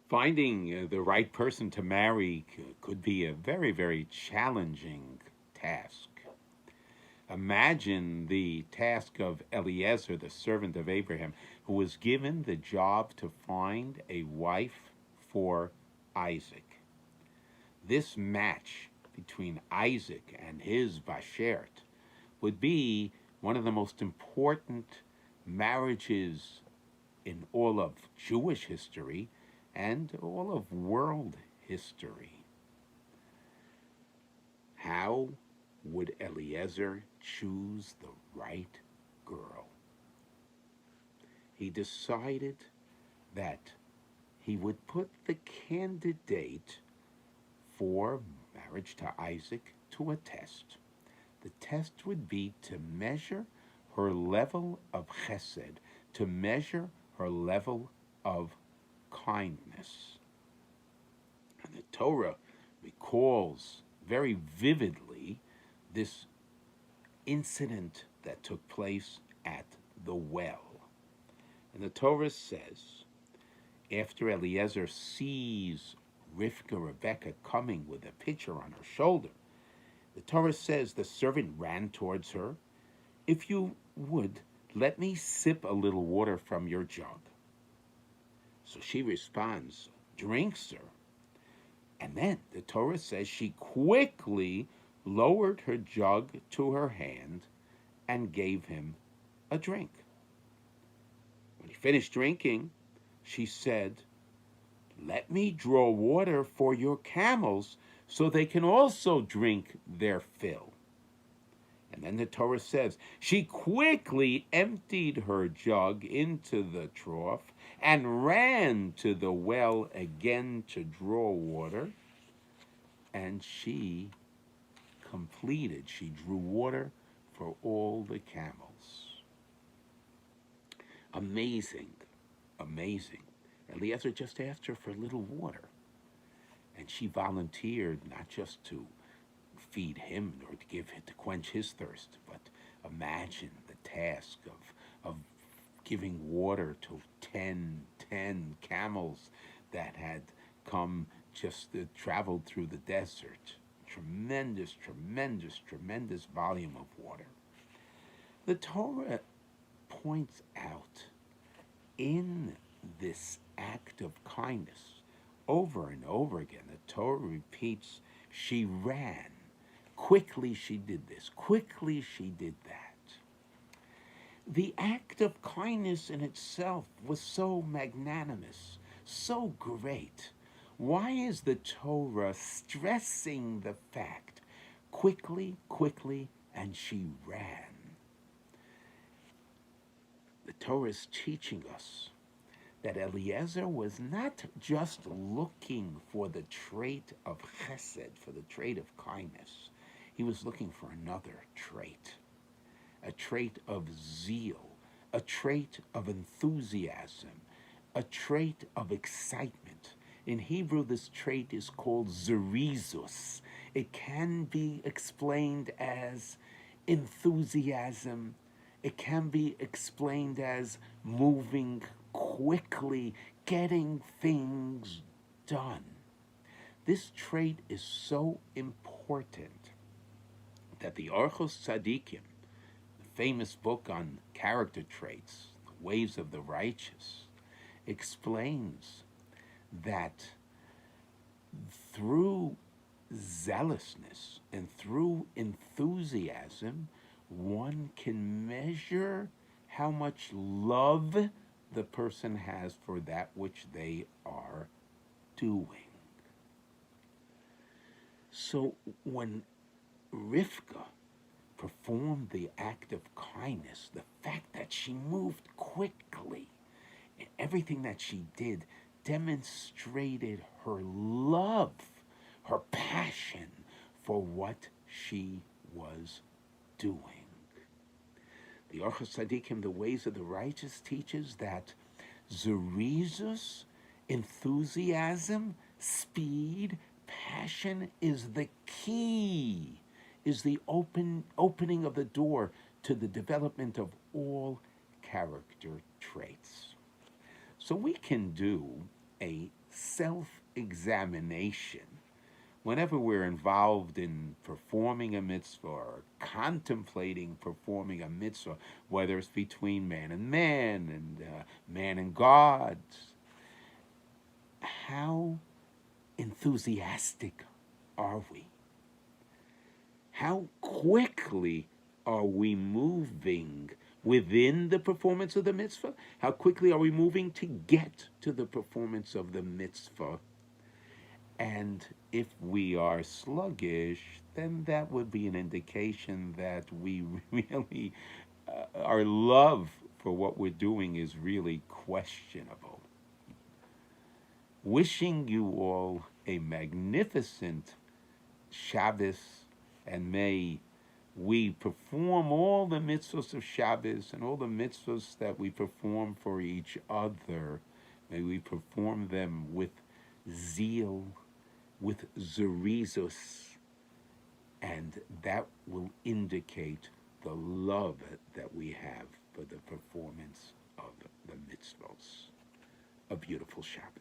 Finding the right person to marry could be a very, very challenging task. Imagine the task of Eliezer, the servant of Abraham, who was given the job to find a wife for Isaac. This match between Isaac and his Bashert would be one of the most important marriages in all of Jewish history and all of world history. How would Eliezer choose the right girl? He decided that he would put the candidate for marriage to Isaac to a test. The test would be to measure her level of chesed, to measure her level of kindness. And the Torah recalls very vividly this incident that took place at the well. And the Torah says, after Eliezer sees Rebecca coming with a pitcher on her shoulder, the Torah says the servant ran towards her. If you would, let me sip a little water from your jug. So she responds, drink, sir. And then the Torah says she quickly lowered her jug to her hand and gave him a drink. When he finished drinking, she said, let me draw water for your camels so they can also drink their fill. And then the Torah says, she quickly emptied her jug into the trough and ran to the well again to draw water. And she drew water for all the camels. Amazing, amazing. Eliezer just asked her for a little water. And she volunteered not just to feed him or to quench his thirst, but imagine the task of giving water to 10 camels that had traveled through the desert. Tremendous volume of water. The Torah points out in this act of kindness over and over again. The Torah repeats, she ran. Quickly she did this. Quickly she did that. The act of kindness in itself was so magnanimous, so great. Why is the Torah stressing the fact, quickly, and she ran? The Torah is teaching us that Eliezer was not just looking for the trait of chesed, for the trait of kindness. He was looking for another trait, a trait of zeal, a trait of enthusiasm, a trait of excitement. In Hebrew, this trait is called zerizus. It can be explained as enthusiasm. It can be explained as moving quickly, getting things done. This trait is so important that the Orchos Tzadikim, the famous book on character traits, the ways of the righteous, explains that through zealousness and through enthusiasm, one can measure how much love the person has for that which they are doing. So when Rivka performed the act of kindness, the fact that she moved quickly, and everything that she did demonstrated her love, her passion for what she was doing. The Orchos Tzadikim, the ways of the righteous, teaches that zerizus, enthusiasm, speed, passion is the key, is the opening of the door to the development of all character traits. So we can do a self-examination whenever we're involved in performing a mitzvah or contemplating performing a mitzvah, whether it's between man and man and God, how enthusiastic are we? How quickly are we moving within the performance of the mitzvah? How quickly are we moving to get to the performance of the mitzvah? And if we are sluggish, then that would be an indication that we really, our love for what we're doing is really questionable. Wishing you all a magnificent Shabbos, and may we perform all the mitzvahs of Shabbos and all the mitzvahs that we perform for each other. May we perform them with zeal, with zerizos, and that will indicate the love that we have for the performance of the mitzvahs. A beautiful Shabbos.